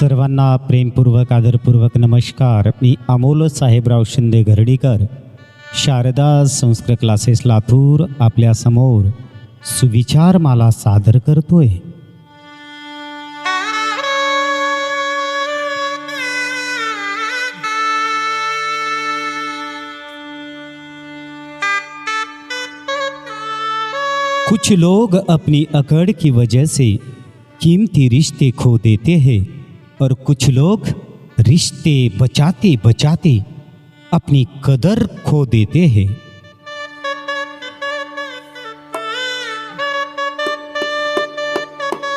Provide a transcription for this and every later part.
सर्वांना प्रेमपूर्वक आदरपूर्वक नमस्कार. मी अमोल साहेबराव शिंदे घरडीकर, शारदा संस्कृत क्लासेस लातूर आपल्यासमोर सुविचार माला सादर करतोय. कुछ लोग अपनी अकड़ की वजह से कीमती रिश्ते खो देते हैं और कुछ लोग रिश्ते बचाते बचाते अपनी कदर खो देते हैं.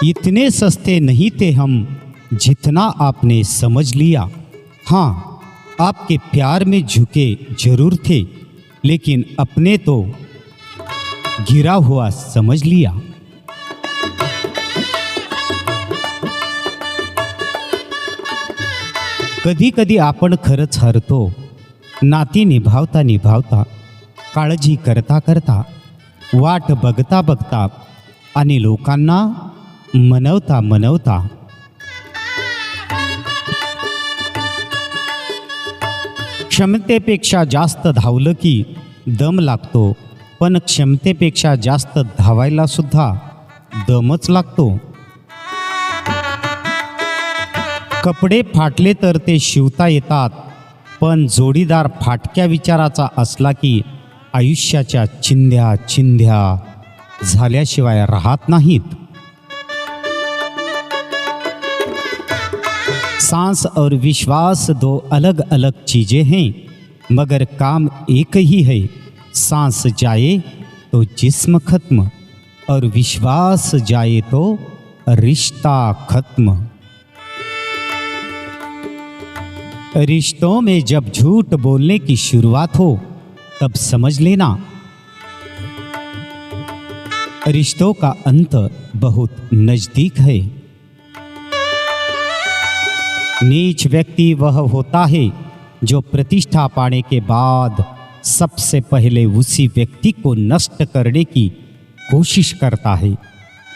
इतने सस्ते नहीं थे हम जितना आपने समझ लिया. हाँ, आपके प्यार में झुके जरूर थे, लेकिन अपने तो गिरा हुआ समझ लिया. कधी कधी आपण खरंच हरतो. नाती निभावता निभावता, काळजी करता करता, वाट बघता बघता आणि लोकांना मनवता मनवता क्षमतेपेक्षा जास्त धावलं की दम लागतो, पण क्षमतेपेक्षा जास्त धावायला सुद्धा दमच लागतो. कपडे फाटले तर ते शिवता येतात, पण जोडीदार फाटक्या विचाराचा असला की आयुष्याच्या चिंध्या चिंध्या झाल्याशिवाय राहत नाहीत. सांस और विश्वास दो अलग अलग चीजें हैं, मगर काम एक ही है. सांस जाए तो जिस्म खत्म और विश्वास जाए तो रिश्ता खत्म. रिश्तों में जब झूठ बोलने की शुरुआत हो तब समझ लेना रिश्तों का अंत बहुत नजदीक है. नीच व्यक्ति वह होता है जो प्रतिष्ठा पाने के बाद सबसे पहले उसी व्यक्ति को नष्ट करने की कोशिश करता है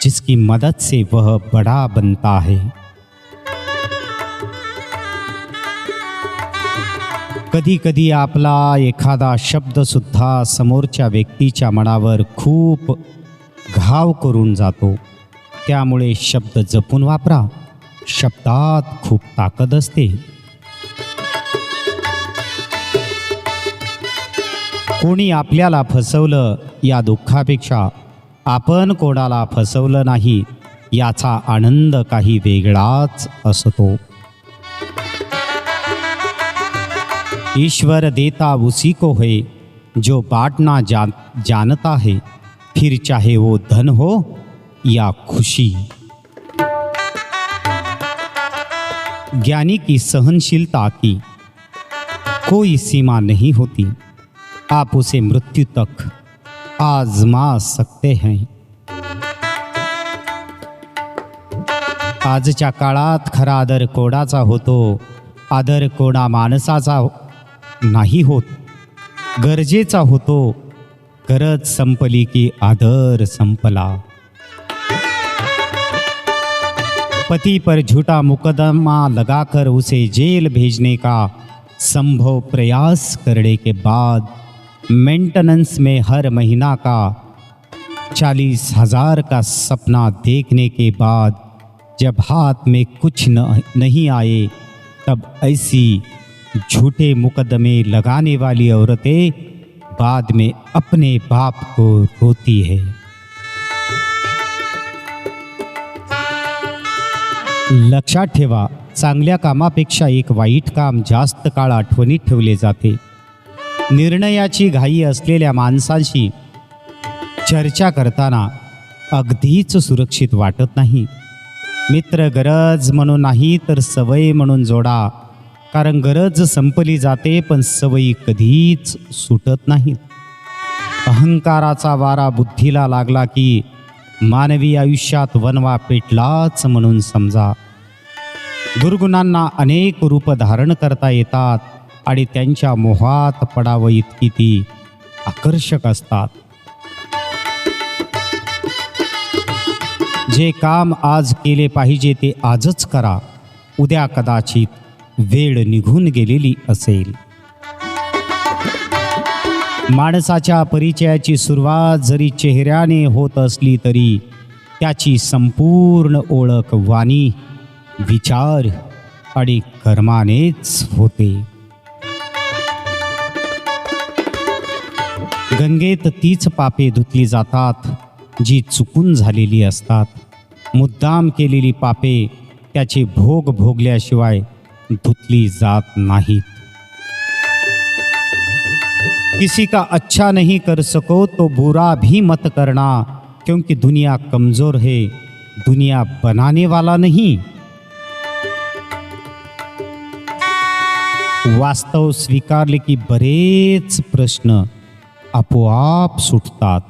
जिसकी मदद से वह बड़ा बनता है. कधी कधी आपला एखादा शब्द सुद्धा समोरच्या व्यक्तीच्या मनावर खूप घाव करून जातो. त्यामुळे शब्द जपून वापरा. शब्दात खूप ताकद असते. कोणी आपल्याला फसवलं या दुःखापेक्षा आपण कोणाला फसवलं नाही याचा आनंद काही वेगळाच असतो. ईश्वर देता उसी को है जो बांटना जानता है, फिर चाहे वो धन हो या खुशी. ज्ञानी की सहनशीलता की कोई सीमा नहीं होती. आप उसे मृत्यू तक आजमा सकते हैं. आजच्या काळात खरा आदर कोणाचा होतो? आदर कोणा माणसाचा नाही होत, गरजेचा होतो. गरज संपली की आदर संपला. पति पर झूठा मुकदमा लगाकर उसे जेल भेजने का संभव प्रयास करने के बाद मेंटेनेंस में हर महीना का 40,000 का सपना देखने के बाद जब हाथ में कुछ नहीं आए, तब ऐसी झूठे मुकदमे लगाने वाली औरतें बाद में अपने बाप को रोती है. लक्षात ठेवा, चांगल्या कामापेक्षा एक वाईट काम जास्त काळ आठवणीत ठेवले जाते. निर्णयाची घाई असलेल्या माणसांशी चर्चा करताना अगदीच सुरक्षित वाटत नाही. मित्र गरज म्हणून नाही तर सवय म्हणून जोडा, कारण गरज संपली जाते पण सवयी कधीच सुटत नाहीत. अहंकाराचा वारा बुद्धीला लागला की मानवी आयुष्यात वनवा पेटलाच म्हणून समजा. दुर्गुणांना अनेक रूप धारण करता येतात आणि त्यांच्या मोहात पडावं इतकी ती आकर्षक असतात. जे काम आज केले पाहिजे ते आजच करा. उद्या कदाचित वेळ निघून गेलेली असेल. माणसाच्या परिचयाची सुरुवात जरी चेहऱ्याने होत असली तरी त्याची संपूर्ण ओळख वाणी, विचार आणि कर्मानेच होते. गंगेत तीच पापे धुतली जातात जी चुकून झालेली असतात. मुद्दाम केलेली पापे त्याचे भोग भोगल्याशिवाय धुतली जात नाहीत. किसी का अच्छा नहीं कर सको तो बुरा भी मत करना, क्योंकि दुनिया कमजोर है, दुनिया बनाने वाला नहीं. वास्तव स्वीकारले की बरेच प्रश्न आपोआप सुटतात.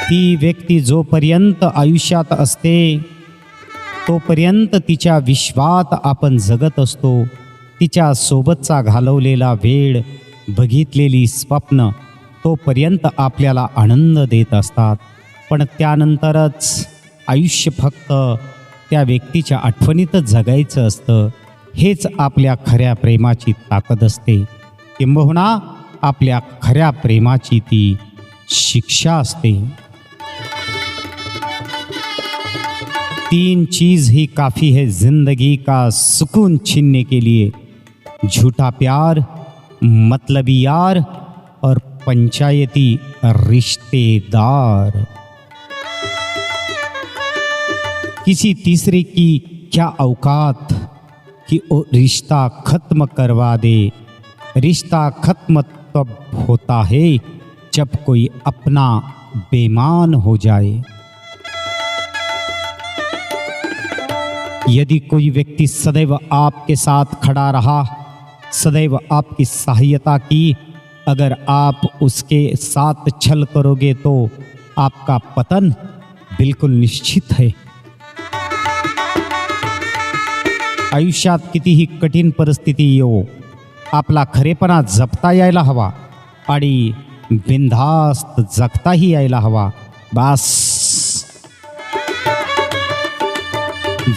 ती व्यक्ती जोपर्यंत आयुष्यात असते तोपर्यंत तिच्या विश्वात आपण जगत असतो. तिच्या सोबतचा घालवलेला वेळ, बघितलेली स्वप्न तोपर्यंत आपल्याला आनंद देत असतात. पण त्यानंतरच आयुष्य फक्त त्या व्यक्तीच्या आठवणीतच जगायचं असतं. हेच आपल्या खऱ्या प्रेमाची ताकद असते. किंबहुना आपल्या खऱ्या प्रेमाची ती शिक्षा असते. 3 चीज ही काफ़ी है जिंदगी का सुकून छीनने के लिए, झूठा प्यार, मतलबी यार और पंचायती रिश्तेदार. किसी तीसरे की क्या औकात कि वो रिश्ता खत्म करवा दे. रिश्ता खत्म तब होता है जब कोई अपना बेईमान हो जाए. यदि कोई व्यक्ति सदैव आपके साथ खड़ा रहा, सदैव आपकी सहायता की, अगर आप उसके साथ छल करोगे तो आपका पतन बिल्कुल निश्चित है. आयुष्यात कितीही कठीण परिस्थिती येवो, आपला खरेपणा जपता यायला हवा आणि बिनधास्त जगताही यायला हवा. बास.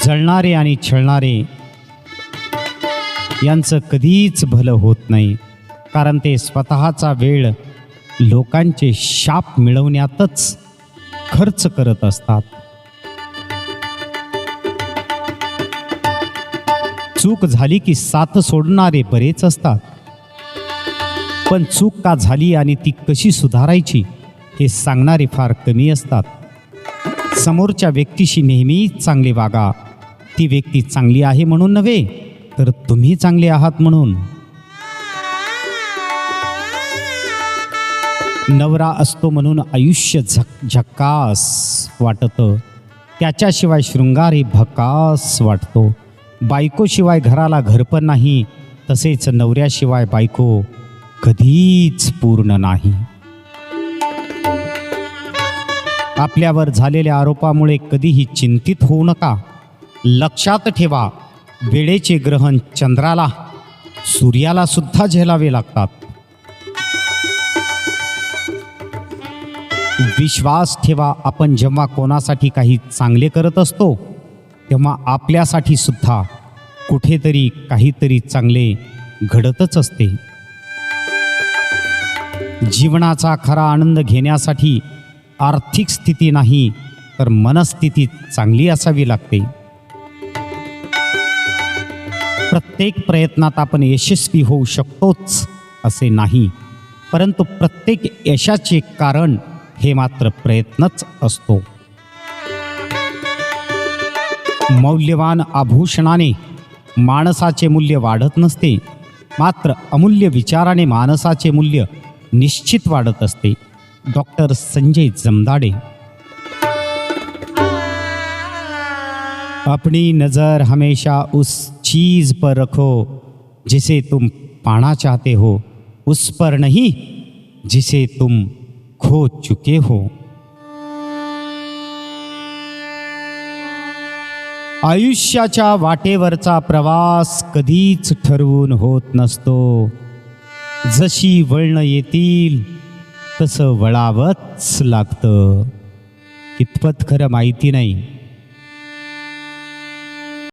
जळणारे आणि छळणारे यांचं कधीच भलं होत नाही, कारण ते स्वतःचा वेळ लोकांचे शाप मिळवण्यातच खर्च करत असतात. चूक झाली की साथ सोडणारे बरेच असतात, पण चूक का झाली आणि ती कशी सुधारायची हे सांगणारे फार कमी असतात. समोरच्या व्यक्तीशी नेहमीच चांगले वागा. ती व्यक्ती चांगली आहे म्हणून नव्हे, तर तुम्ही चांगले आहात म्हणून. नवरा असतो म्हणून आयुष्य झक्कास वाटतं, त्याच्याशिवाय शृंगार हे भकास वाटतो. बायकोशिवाय घराला घरपण नाही, तसेच नवऱ्याशिवाय बायको कधीच पूर्ण नाही. आपल्यावर झालेल्या आरोपामुळे कधीही चिंतित होऊ नका. लक्षात ठेवा, वेळेचे ग्रहण चंद्राला, सूर्याला सुद्धा झेलावे लागतात. विश्वास ठेवा, आपण जेव्हा कोणासाठी काही चांगले करत असतो तेव्हा आपल्यासाठी सुद्धा कुठेतरी काहीतरी चांगले घडतच असते. जीवनाचा खरा आनंद घेण्यासाठी आर्थिक स्थिती नाही, तर मनस्थिती चांगली असावी लागते. प्रत्येक प्रयत्नात आपण यशस्वी होऊ शकतोच असे नाही, परंतु प्रत्येक यशाचे कारण हे मात्र प्रयत्नच असतो. मौल्यवान आभूषणाने माणसाचे मूल्य वाढत नसते, मात्र अमूल्य विचाराने माणसाचे मूल्य निश्चित वाढत असते. डॉक्टर संजय जमदाडे. अपनी नज़र हमेशा उस चीज़ पर रखो जिसे तुम पाना चाहते हो, उस पर नहीं जिसे तुम खो चुके हो. आयुष्याच्या वाटेवरचा प्रवास कधीच ठरवून होत नसतो. जशी वळणं येतील तसं वळावंच लागतं. कितपत खरं माहिती नाही,